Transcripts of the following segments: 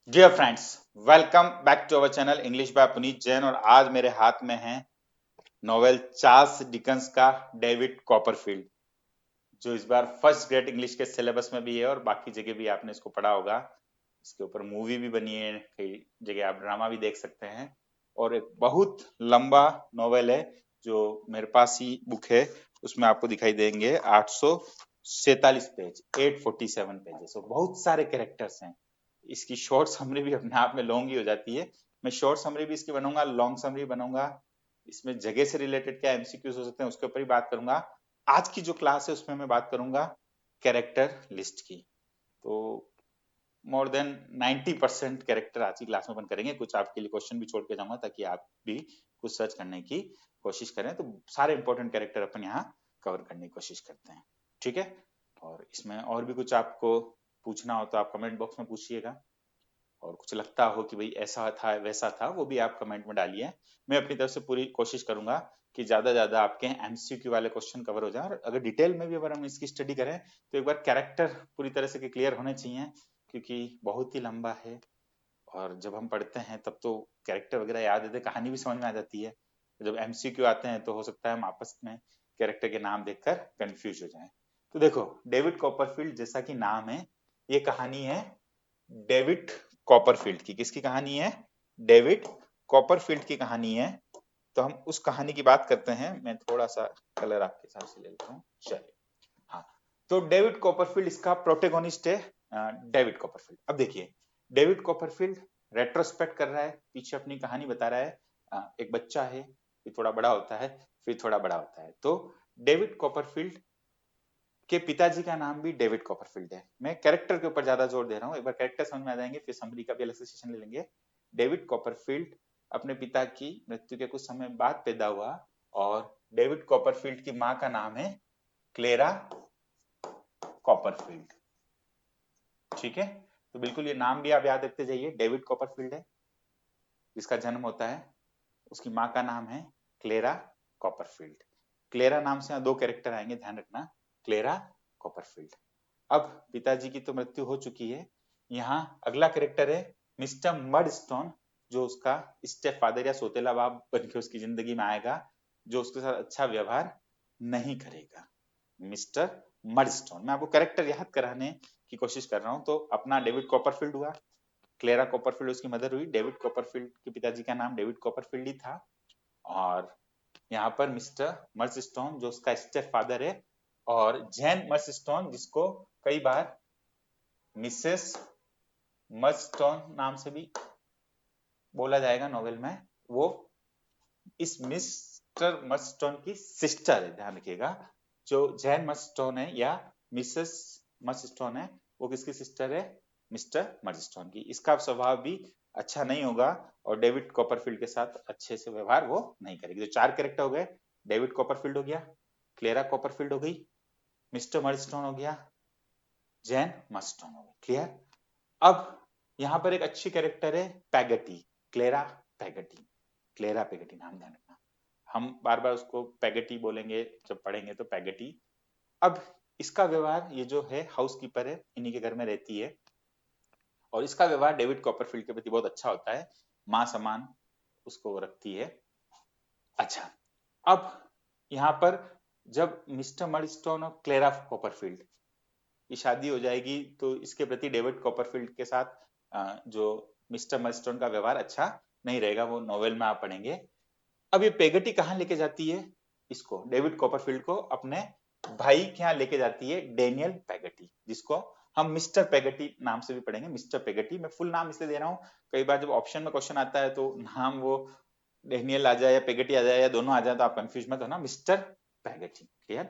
Dear friends, welcome back to our channel English by Puneet Jain. और आज मेरे हाथ में है नोवेल चार्ल्स डिकन्स का डेविड कॉपरफील्ड, जो इस बार फर्स्ट ग्रेड इंग्लिश के सिलेबस में भी है और बाकी जगह भी आपने इसको पढ़ा होगा। इसके ऊपर मूवी भी बनी है, कई जगह आप ड्रामा भी देख सकते हैं। और एक बहुत लंबा नोवेल है जो मेरे पास ही बुक है, उसमें आपको दिखाई देंगे 847 पेज, 847 पेजेस और बहुत सारे कैरेक्टर्स हैं। इसकी शॉर्ट समरी भी अपने आप में लॉन्ग ही हो जाती है। मैं शॉर्ट समरी भी इसकी बनाऊंगा, लॉन्ग समरी बनाऊंगा। इसमें जगह से रिलेटेड क्या एमसीक्यूज हो सकते हैं उसके ऊपर ही बात करूंगा। आज की जो क्लास है उसमें मैं बात करूंगा कैरेक्टर लिस्ट की। तो मोर देन 90% कैरेक्टर आज की क्लास में अपन करेंगे। कुछ आपके लिए क्वेश्चन भी छोड़ के जाऊंगा ताकि आप भी कुछ सर्च करने की कोशिश करें। तो सारे इंपॉर्टेंट कैरेक्टर अपन यहाँ कवर करने की कोशिश करते हैं, ठीक है। और इसमें और भी कुछ आपको पूछना हो तो आप कमेंट बॉक्स में पूछिएगा, और कुछ लगता हो कि भाई ऐसा था वैसा था वो भी आप कमेंट में डालिए। मैं अपनी तरफ से पूरी कोशिश करूंगा कि ज्यादा आपके एमसीक्यू वाले क्वेश्चन कवर हो जाए। और अगर डिटेल में भी अगर हम इसकी स्टडी करें तो एक बार कैरेक्टर पूरी तरह से क्लियर होने चाहिए, क्योंकि बहुत ही लंबा है। और जब हम पढ़ते हैं तब तो कैरेक्टर वगैरह याद रहते, कहानी भी समझ में आ जाती है। जब एमसीक्यू आते हैं तो हो सकता है हम आपस में कैरेक्टर के नाम देखकर कंफ्यूज हो जाएं। तो देखो, डेविड कॉपरफील्ड जैसा कि नाम है, ये कहानी है डेविड कॉपरफील्ड की। किसकी कहानी है? डेविड कॉपरफील्ड की कहानी है। तो हम उस कहानी की बात करते हैं। मैं थोड़ा सा कलर आपके हिसाब से ले लेता हूँ, चलिए। हाँ, तो डेविड कॉपरफील्ड इसका प्रोटेगोनिस्ट है। डेविड कॉपरफील्ड, अब देखिए, डेविड कॉपरफील्ड रेट्रोस्पेक्ट कर रहा है, पीछे अपनी कहानी बता रहा है। एक बच्चा है, फिर थोड़ा बड़ा होता है, फिर थोड़ा बड़ा होता है। तो डेविड कॉपरफील्ड के पिताजी का नाम भी डेविड कॉपरफील्ड है। मैं कैरेक्टर के ऊपर ज्यादा जोर दे रहा हूँ, एक बार कैरेक्टर समझ में आ जाएंगे फिर समरी का भी अलग से सेशन ले लेंगे। डेविड कॉपरफील्ड अपने पिता की मृत्यु के कुछ समय बाद पैदा हुआ, और डेविड कॉपरफील्ड की माँ का नाम है क्लेरा कॉपरफील्ड, ठीक है। तो बिल्कुल ये नाम भी आप याद रखते जाइए, डेविड कॉपरफील्ड है जिसका जन्म होता है, उसकी माँ का नाम है क्लेरा कॉपरफील्ड। क्लेरा नाम से यहाँ दो कैरेक्टर आएंगे, ध्यान रखना, क्लेरा कॉपरफील्ड। अब पिताजी की तो मृत्यु हो चुकी है। यहाँ अगला कैरेक्टर है मिस्टर मडस्टोन, जो उसका स्टेप फादर या सोतेला बाप बन के उसकी जिंदगी में आएगा, जो उसके साथ अच्छा व्यवहार नहीं करेगा। मिस्टर मडस्टोन, मैं आपको कैरेक्टर याद कराने की कोशिश कर रहा हूँ। तो अपना डेविड कॉपरफील्ड हुआ, क्लेरा कॉपरफील्ड उसकी मदर हुई, डेविड कॉपरफील्ड के पिताजी का नाम डेविड कॉपरफील्ड ही था। और यहाँ पर मिस्टर मर्सस्टोन जो उसका स्टेप फादर है, और जैन मर्सस्टोन जिसको कई बार मिसेस मर्सस्टोन नाम से भी बोला जाएगा नोवेल में, वो इस मिस्टर मर्सस्टोन की सिस्टर है, ध्यान रखिएगा। जो जैन मर्सस्टोन है या मिसेस मर्सस्टोन है, वो किसकी सिस्टर है? मिस्टर मर्सस्टोन की। इसका स्वभाव भी अच्छा नहीं होगा और डेविड कॉपरफील्ड के साथ अच्छे से व्यवहार वो नहीं करेगी। तो चार कैरेक्टर हो गए, डेविड कॉपरफील्ड हो गया, क्लेरा कॉपरफील्ड हो गई, मिस्टर मर्सस्टोन हो गया, जैन मर्सस्टोन हो गई। क्लियर? अब यहाँ पर एक अच्छी कैरेक्टर है पैगटी, क्लेरा पैगटी, क्लेरा पैगटी नाम ध्यान रखना। हम बार बार उसको पैगटी बोलेंगे जब पढ़ेंगे, तो पैगटी। अब इसका व्यवहार, ये जो है हाउसकीपर है, इन्हीं के घर में रहती है, और इसका व्यवहार डेविड कॉपरफील्ड के प्रति बहुत अच्छा होता है, माँ समान उसको रखती है। अच्छा, अब यहाँ पर जब मिस्टर मर्डस्टोन और क्लेरा कॉपरफील्ड की शादी हो जाएगी, तो इसके प्रति डेविड कॉपरफील्ड के साथ जो मिस्टर मर्डस्टोन का व्यवहार अच्छा नहीं रहेगा, वो नोवेल में आप पढ़ेंगे। अब ये पेगटी कहाँ लेके जाती है इसको, डेविड कॉपरफील्ड को अपने भाई के यहाँ लेके जाती है, डेनियल पेगटी, जिसको हम मिस्टर पेगटी नाम से भी पढ़ेंगे। मिस्टर पेगटी, मैं फुल नाम इसलिए दे रहा हूँ, कई बार जब ऑप्शन में क्वेश्चन आता है तो नाम वो डेनियल आ जाए या पेगटी आ जाए या दोनों आ जाए तो आप कंफ्यूज मत होना, मिस्टर पेगटी। क्लियर?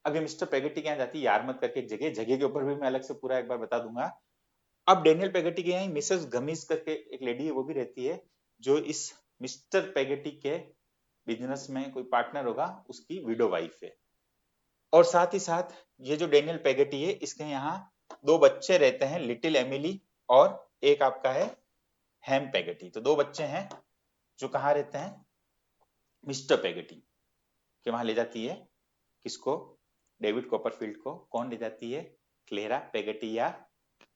अब ये मिस्टर पेगटी के यहाँ जाती है यारमत करके एक जगह, जगह के ऊपर भी मैं अलग से पूरा एक बार बता दूंगा। अब डेनियल पेगटी के यहाँ मिसेस गमीज करके एक लेडी है, वो भी रहती है, जो इस मिस्टर पेगटी के बिजनेस में कोई पार्टनर होगा, उसकी विडो वाइफ है। और साथ ही साथ ये जो डेनियल पेगेटी है, इसके यहाँ दो बच्चे रहते हैं, लिटिल एमिली और एक आपका है हैम पेगेटी। तो दो बच्चे हैं जो कहाँ रहते हैं, मिस्टर पेगेटी के वहां ले जाती है। किसको? डेविड कॉपरफील्ड को। कौन ले जाती है? क्लेरा पेगेटी, या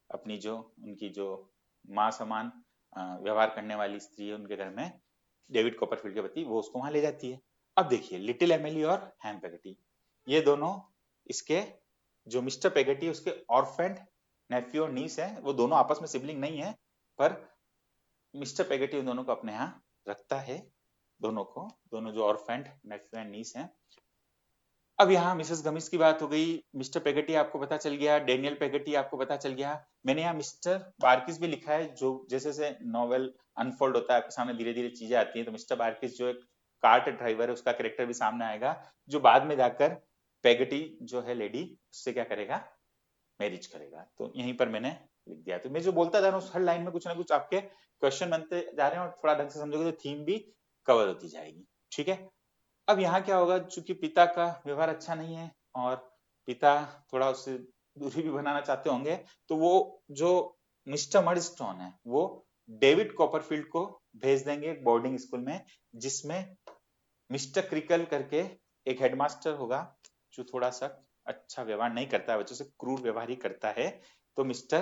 अपनी जो उनकी जो माँ समान व्यवहार करने वाली स्त्री है उनके घर में, डेविड कॉपरफील्ड के प्रति, वो उसको वहां ले जाती है। अब देखिए लिटिल एमिली और हैम पेगटी, ये दोनों इसके, जो मिस्टर पेगटी उसके ऑर्फेंड नेफ्यू और नीस है, वो दोनों आपस में सिबलिंग नहीं है, पर मिस्टर पेगटी उन दोनों को अपने यहाँ रखता है, दोनों को, दोनों जो ऑर्फेंड नेफ्यू एंड नीस हैं। अब यहाँ मिसेस गमिस की बात हो गई, मिस्टर पेगटी आपको पता चल गया, डेनियल पेगटी आपको पता चल गया। मैंने यहाँ मिस्टर बार्किस भी लिखा है, जो जैसे जैसे नॉवेल अनफोल्ड होता है आपके सामने धीरे धीरे चीजें आती हैं, तो मिस्टर बार्किस जो एक कार्ट ड्राइवर है उसका कैरेक्टर भी सामने आएगा, जो बाद में जाकर पेगटी जो है लेडी उससे क्या करेगा, मैरिज करेगा। तो यहीं पर मैंने लिख दिया। तो मैं जो बोलता जा रहा हूँ हर लाइन में कुछ ना कुछ आपके क्वेश्चन बनते जा रहे हैं, और थोड़ा ढंग से समझोगे तो थीम भी कवर होती जाएगी। ठीक है, अब यहाँ क्या होगा, चूंकि पिता का व्यवहार अच्छा नहीं है और पिता थोड़ा उससे दूरी भी बनाना चाहते होंगे, तो वो जो मिस्टर मर्डस्टोन है वो डेविड कॉपरफील्ड को भेज देंगे एक बोर्डिंग स्कूल में, जिसमें मिस्टर क्रिकल करके एक हेडमास्टर होगा, जो थोड़ा सा अच्छा व्यवहार नहीं करता है बच्चों से, क्रूर व्यवहार ही करता है, तो मिस्टर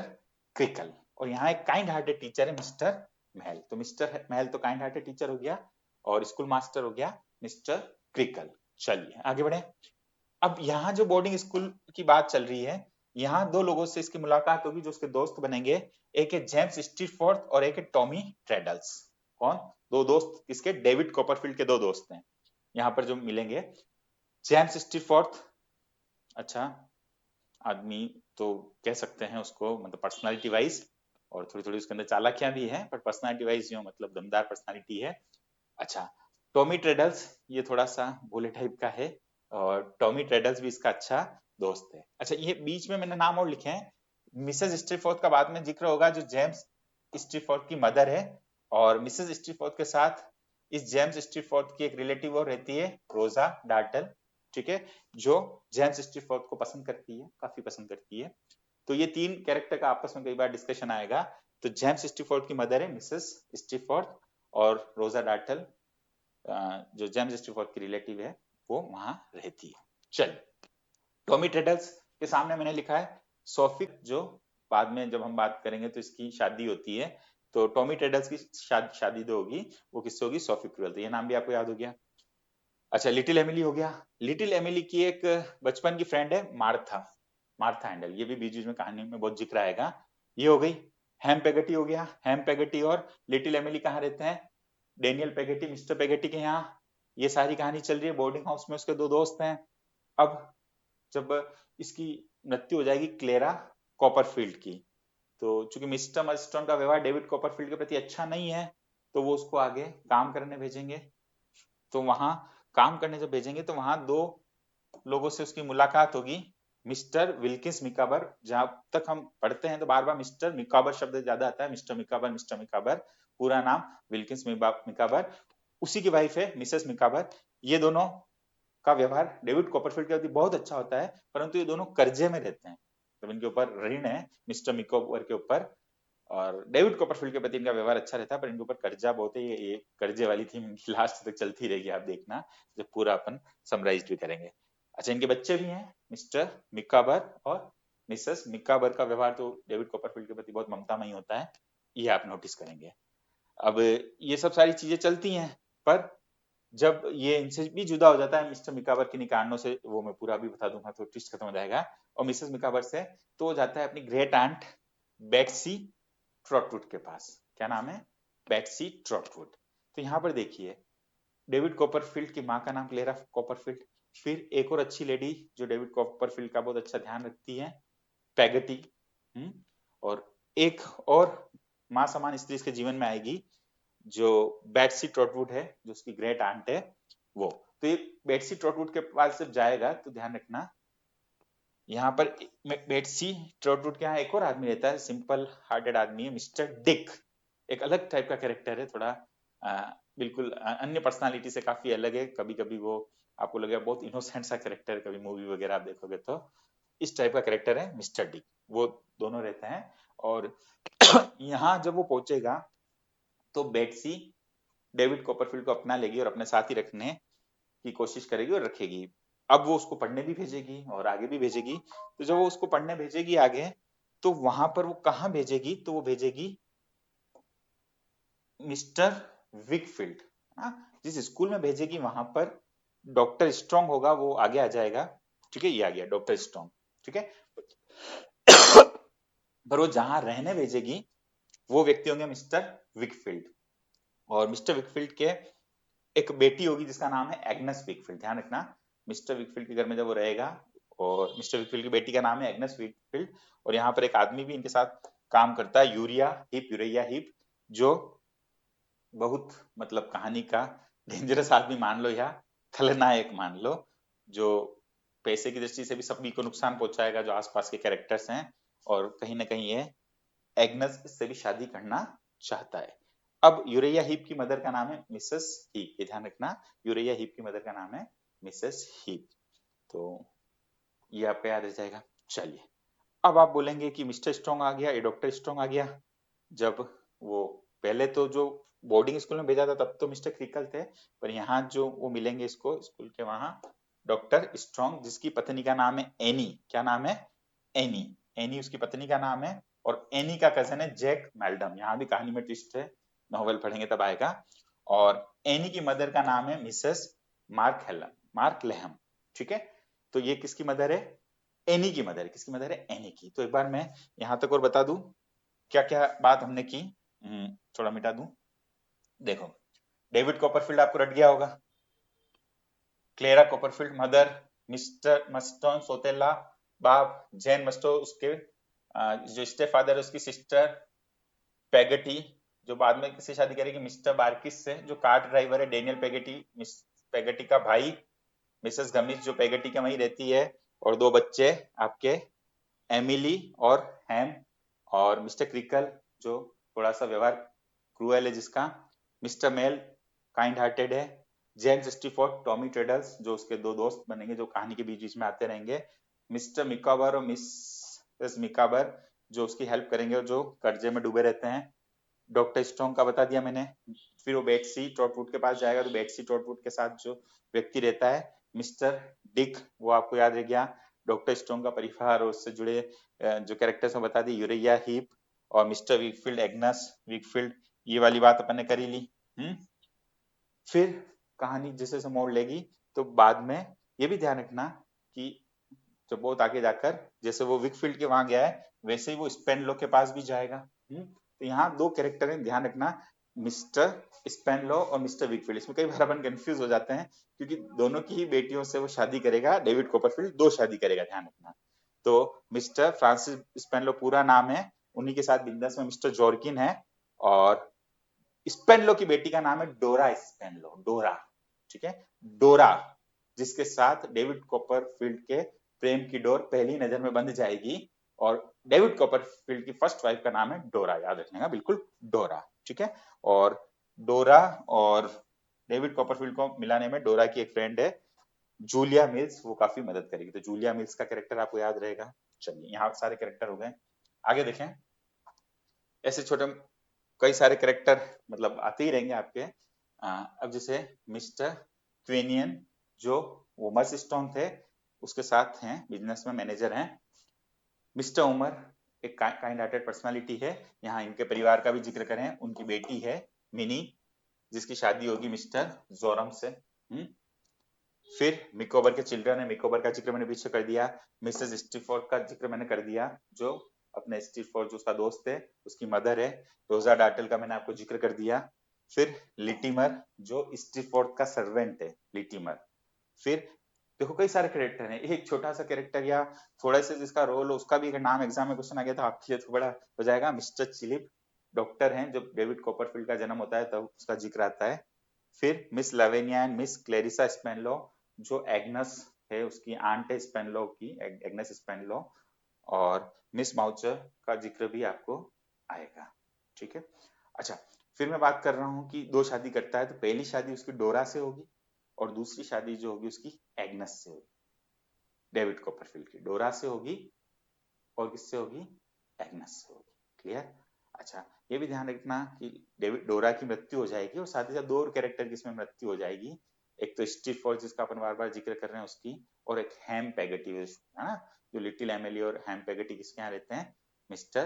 क्रिकल। और यहाँ एक काइंड हार्टेड टीचर है मिस्टर महल, तो मिस्टर महल तो काइंड हार्टेड टीचर हो गया, और स्कूल मास्टर हो गया मिस्टर क्रिकल। चलिए आगे बढ़े। अब यहाँ जो बोर्डिंग स्कूल की बात चल रही है, यहाँ दो लोगों से इसकी मुलाकात होगी जो उसके दोस्त बनेंगे, एक है जेम्स स्टीफोर्थ और एक है टॉमी ट्रेडल्स। कौन? दो दोस्त, किसके? डेविड कॉपरफील्ड के दो दोस्त हैं यहाँ पर जो मिलेंगे। जेम्स स्टीफोर्थ अच्छा आदमी तो कह सकते हैं उसको, मतलब पर्सनालिटी वाइज, और थोड़ी थोड़ी उसके अंदर चालाकियां भी है, पर पर्सनालिटी वाइज जो मतलब दमदार पर्सनालिटी है। अच्छा, टॉमी ट्रेडल्स ये थोड़ा सा भोले टाइप का है, और टॉमी ट्रेडल्स भी इसका अच्छा दोस्त है। अच्छा, ये बीच में मैंने नाम और लिखे हैं, मिसेस स्टीफोर्थ का बाद में जिक्र होगा, जो जेम्स स्टीफोर्थ की मदर है, और मिसेस स्टीफोर्थ के साथ इस जेम्स स्टीफोर्थ की एक रिलेटिव और रहती है, रोजा डार्टल। ठीक है, जो जेम्स स्टीफोर्थ को पसंद करती है, काफी पसंद करती है। तो ये तीन कैरेक्टर का आपस में कई बार डिस्कशन आएगा। तो जेम्स स्टीफोर्थ की मदर है मिसेस स्टीफोर्थ, और रोजा डार्टल जो जेम्स स्टीफोर्थ की रिलेटिव है वो वहां रहती है। चलिए, टॉमी ट्रेडल्स के सामने मैंने लिखा है सोफी, जो बाद में जब हम बात करेंगे तो इसकी शादी होती है, तो टॉमी ट्रेडल्स की शादी जो होगी वो किससे होगी? Sophie cruel. तो ये नाम भी आपको याद हो गया। अच्छा, लिटिल एमिली हो गया। लिटिल एमिली की एक बचपन की फ्रेंड है मार्था, मार्था हैंडल, ये भी बीच बीच में कहानी में बहुत जिक्र आएगा। ये हो गई। हैम पेगटी हो गया। हैम पेगटी और लिटिल एमिली कहाँ रहते हैं? डेनियल पेगटी, मिस्टर पेगटी के यहाँ। ये सारी कहानी चल रही है बोर्डिंग हाउस में, उसके दो दोस्त हैं। अब जब इसकी मृत्यु हो जाएगी क्लेरा कॉपरफील्ड की, तो चूंकि मिस्टर मर्स्टोन का व्यवहार डेविड कॉपरफील्ड के प्रति अच्छा नहीं है, तो वो उसको आगे काम करने भेजेंगे। तो वहां काम करने जब भेजेंगे तो वहां दो लोगों से उसकी मुलाकात होगी, मिस्टर विल्किंस मिकाबर। जहां तक हम पढ़ते हैं तो बार बार मिस्टर मिकाबर शब्द ज्यादा आता है, मिस्टर मिकाबर, मिस्टर मिकाबर, पूरा नाम विल्किंस मिकाबर। उसी की वाइफ है मिसेस मिकाबर। ये दोनों का व्यवहार डेविड कॉपरफील्ड के प्रति बहुत अच्छा होता है, परंतु ये दोनों कर्जे में रहते हैं, तो इनके ऊपर ऋण है मिस्टर मिकाबर के ऊपर, और डेविड कॉपरफील्ड के प्रति इनका व्यवहार अच्छा रहता है, पर इनके ऊपर कर्जा बहुत है। ये कर्जे वाली थीम इनकी लास्ट तक चलती रहेगी, आप देखना जब पूरा अपन समराइज भी करेंगे। अच्छा, इनके बच्चे भी हैं, मिस्टर मिकाबर और मिसेस मिकाबर का व्यवहार तो डेविड कॉपरफील्ड के प्रति बहुत ममतामयी होता है, ये आप नोटिस करेंगे। अब ये सब सारी चीजें चलती हैं, पर जब ये इनसे भी जुदा हो जाता है मिस्टर मिकाबर के कारणों से, वो मैं पूरा भी बता दूंगा तो ट्विस्ट खत्म हो जाएगा, और मिसेस मिकाबर से, तो वो जाता है अपनी ग्रेट आंट बेक्सी ट्रॉटवुड के पास। क्या नाम है? बेक्सी ट्रॉटवुड। तो यहाँ पर देखिए, डेविड कॉपरफील्ड की माँ का नाम क्लेरा कॉपरफील्ड, फिर एक और अच्छी लेडी जो डेविड कॉपरफील्ड का बहुत अच्छा ध्यान रखती है, पैगटी। और एक और माँ समान स्त्री इसके जीवन में आएगी, जो बेट्सी ट्रॉटवुड है, जो उसकी ग्रेट आंट है वो। तो ये बेट्सी ट्रॉटवुड के पास जब जाएगा तो ध्यान रखना, यहाँ पर बेट्सी ट्रॉटवुड के यहाँ एक और आदमी रहता है, सिंपल हार्टेड आदमी है, मिस्टर डिक। एक अलग टाइप का कैरेक्टर है, थोड़ा बिल्कुल अन्य पर्सनालिटी से काफी अलग है। कभी कभी वो आपको लगेगा बहुत इनोसेंट सा कैरेक्टर, कभी मूवी वगैरह आप देखोगे तो इस टाइप का कैरेक्टर है मिस्टर डिक। वो दोनों रहते हैं, और यहाँ जब वो पहुंचेगा तो बेट्सी डेविड कॉपरफील्ड को अपना लेगी और अपने साथ ही रखने की कोशिश करेगी और रखेगी। अब वो उसको पढ़ने भी भेजेगी और आगे भी भेजेगी। तो जब वो उसको पढ़ने भेजेगी आगे, तो वहां पर वो कहाँ भेजेगी? तो वो भेजेगी मिस्टर विकफील्ड, जिस स्कूल में भेजेगी वहां पर डॉक्टर स्ट्रॉन्ग होगा, वो आगे आ जाएगा। ठीक है, ये आ गया डॉक्टर स्ट्रॉन्ग। ठीक है, पर वो जहां रहने भेजेगी वो व्यक्ति होंगे मिस्टर विकफील्ड। और मिस्टर विकफील्ड के एक बेटी होगी जिसका नाम है एग्नेस विकफील्ड। ध्यान रखना, मिस्टर विकफील्ड के घर में जब वो रहेगा, और मिस्टर विकफील्ड की बेटी का नाम है एग्नेस विकफील्ड। और यहाँ पर एक आदमी भी इनके साथ काम करता है, यूरिया हीप, जो बहुत मतलब कहानी का डेंजरस आदमी मान लो या खलनायक मान लो, जो पैसे की दृष्टि से भी सभी को नुकसान पहुंचाएगा जो आसपास के कैरेक्टर्स हैं। और कहीं ना कहीं ये एग्नस से भी शादी करना चाहता है। अब यूरेया हीप की मदर का नाम है मिसेस हीप, ये ध्यान रखना, यूरेया हीप की मदर का नाम है मिसेस हीप। तो ये आपको याद रह जाएगा। चलिए, अब आप बोलेंगे कि मिस्टर स्ट्रॉन्ग आ गया, ये डॉक्टर स्ट्रॉन्ग आ गया। जब वो पहले तो जो बोर्डिंग स्कूल में भेजा था तब तो मिस्टर क्रिकल थे, पर यहाँ जो वो मिलेंगे इसको स्कूल के वहां डॉक्टर स्ट्रॉन्ग, जिसकी पत्नी का नाम है एनी। क्या नाम है? एनी। एनी उसकी पत्नी का नाम है, और एनी का कजन है जैक मेल्डम। यहाँ भी कहानी में ट्विस्ट है, नॉवेल पढ़ेंगे तब आएगा। और एनी की मदर का नाम है मिसेस मार्क लेहम। ठीक है, तो ये किसकी मदर है? एनी की मदर है। किसकी मदर है? एनी की। तो एक बार मैं यहाँ तक और बता दूं क्या क्या बात हमने की। थोड़ा मिटा दूं। देखो, डेविड कॉपरफील्ड आपको रट गया होगा। क्लेरा कॉपरफील्ड मदर, मिस्टर मस्टोन सोतेला बाप, जैन मस्टो उसके जो स्टेप फादर है उसकी सिस्टर, पेगटी जो बाद में किससे शादी करेगी? मिस्टर बार्किस से। जो कार ड्राइवर है डेनियल पेगटी, मिस पेगटी का भाई। मिसेस गमिस जो पेगटी के वहीं रहती है। और दो बच्चे आपके, एमिली और हैम। और मिस्टर क्रिकल जो थोड़ा सा व्यवहार क्रूएल है जिसका। मिस्टर मेल काइंड हार्टेड है। जेम्स स्टीफोर्ड टॉमी ट्रेडल्स जो उसके दो दोस्त बनेंगे जो कहानी के बीच बीच में आते रहेंगे। मिस्टर मिकाबर और मिसेस मिकाबर जो उसकी हेल्प करेंगे और जो कर्जे में डूबे रहते हैं। डॉक्टर स्ट्रॉन्ग का बता दिया मैंने। फिर वो बेटसी ट्रॉटवुड के पास जाएगा, तो बेटसी ट्रॉटवुड के साथ जो व्यक्ति रहता है मिस्टर डिक, वो आपको याद रह गया। डॉक्टर स्ट्रॉन्ग का परिवार और उससे जुड़े जो कैरेक्टर्स में बता दी, यूरेया हीप और मिस्टर विकफील्ड, एग्नस विकफील्ड, ये वाली बात अपन ने करी ली। फिर कहानी जैसे जैसे मोड़ लेगी तो बाद में ये भी ध्यान रखना कि जब बहुत आगे जाकर जैसे वो विकफील्ड के वहां गया है वैसे ही वो स्पेनलो के पास भी जाएगा। तो यहाँ दो कैरेक्टर है, ध्यान रखना, मिस्टर स्पेनलो और मिस्टर विकफील्ड। इसमें कई बार अपन कंफ्यूज हो जाते हैं क्योंकि दोनों की ही बेटियों से वो शादी करेगा। डेविड कॉपरफील्ड दो शादी करेगा, ध्यान रखना। तो मिस्टर फ्रांसिस स्पेनलो पूरा नाम है, उन्हीं के साथ बिंदास में मिस्टर जॉर्किन है। और स्पेनलो की बेटी का नाम है डोरा स्पेनलो, डोरा। ठीक है, डोरा, जिसके साथ डेविड कॉपरफील्ड के प्रेम की डोर पहली नजर में बंध जाएगी। और डेविड कॉपरफील्ड की फर्स्ट वाइफ का नाम है डोरा, याद रखने का बिल्कुल, डोरा। ठीक है, और डोरा और डेविड कॉपरफील्ड को मिलाने में डोरा की एक फ्रेंड है जूलिया मिल्स, वो काफी मदद करेगी। तो जूलिया मिल्स का कैरेक्टर आपको याद रहेगा। चलिए, यहाँ सारे कैरेक्टर हो गए, आगे देखें। ऐसे छोटे कई सारे कैरेक्टर मतलब आते ही रहेंगे आपके। अब जैसे मिस्टर क्वेनियन जो वोमर्स स्टोन थे उसके साथ हैं, बिजनेस में मैनेजर हैं। मिस्टर उमर एक काइंड हार्टेड पर्सनालिटी है। यहाँ इनके परिवार का भी जिक्र करें, उनकी बेटी है मिनी जिसकी शादी होगी मिस्टर जोरम से। फिर मिकोबर के चिल्ड्रन है, मिकोबर का जिक्र मैंने पीछे कर दिया। मिसेस स्टीफोर्ड का जिक्र मैंने कर दिया, जो अपने स्टीफोर्ड जो उसका दोस्त है उसकी मदर है। रोजा डार्टल का मैंने आपको जिक्र कर दिया। फिर लिटिमर जो स्टीफोर्ड का सर्वेंट है, लिटिमर। फिर देखो कई सारे कैरेक्टर हैं, एक छोटा सा कैरेक्टर या थोड़ा सा जिसका रोल हो उसका भी अगर नाम एग्जाम में क्वेश्चन आ गया तो आपके लिए तो बड़ा हो जाएगा। मिस्टर चिलिप डॉक्टर हैं, जब डेविड कॉपरफील्ड का जन्म होता है तब उसका जिक्र आता है। फिर मिस लवेनिया एंड मिस क्लेरिसा स्पेनलो जो एग्नस है उसकी आंट है स्पेनलो की, एग्नस स्पेनलो। और मिस माउचर का जिक्र भी आपको आएगा। ठीक है, अच्छा, फिर मैं बात कर रहा हूँ कि दो शादी करता है तो पहली शादी उसकी डोरा से होगी और दूसरी शादी जो होगी उसकी एग्नस से होगी। डेविड कॉपरफील्ड की डोरा से होगी और किससे होगी? एग्नस से होगी। क्लियर? अच्छा, ये भी ध्यान रखना कि डेविड डोरा की मृत्यु हो जाएगी और साथ ही साथ दो और कैरेक्टर की इसमें मृत्यु हो जाएगी। एक तो स्टीव फॉर जिसका अपन बार बार जिक्र कर रहे हैं उसकी, और एक हैम पैगेटी है ना, जो लिटिल एमिली और हैम पैगेटी किसके यहाँ रहते हैं? मिस्टर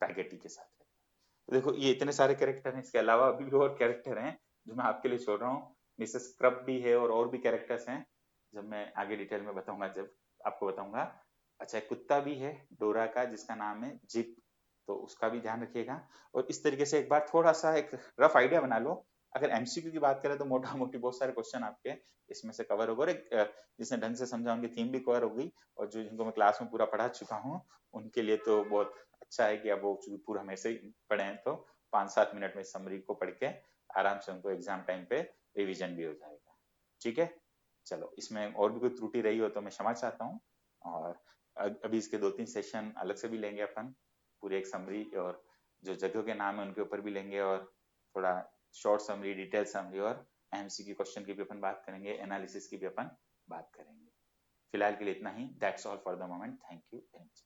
पैगेटी के साथ रहते हैं। तो देखो ये इतने सारे कैरेक्टर हैं, इसके अलावा अभी भी और कैरेक्टर हैं जो मैं आपके लिए छोड़ रहा हूँ। मिसेस स्क्रब भी है और भी कैरेक्टर्स हैं, जब मैं आगे डिटेल में बताऊंगा, जब आपको बताऊंगा। अच्छा, एक कुत्ता भी है डोरा का जिसका नाम है जिप, तो उसका भी ध्यान रखिएगा। और इस तरीके से एक बार थोड़ा सा एक रफ आइडिया बना लो। अगर एमसीक्यू की बात करें तो मोटा मोटी बहुत सारे क्वेश्चन आपके इसमें से कवर हो गए, और एक जिसने ढंग से समझा उनकी थीम भी कवर हो गई। और जो जिनको मैं क्लास में पूरा पढ़ा चुका हूँ उनके लिए तो बहुत अच्छा है कि अब वो पूरा हमें से पढ़े हैं, तो 5-7 मिनट में समरी को पढ़ के आराम से उनको एग्जाम टाइम पे रिवीजन भी हो जाएगा। ठीक है, चलो इसमें और भी कोई त्रुटि रही हो तो मैं क्षमा चाहता हूँ। और अभी इसके 2-3 सेशन अलग से भी लेंगे अपन, पूरे एक समरी और जो जगहों के नाम है उनके ऊपर भी लेंगे, और थोड़ा शॉर्ट समरी, डिटेल समरी और एमसीक्यू क्वेश्चन की भी अपन बात करेंगे, एनालिसिस की भी अपन बात करेंगे। फिलहाल के लिए इतना ही। That's all for the moment. Thank you very much.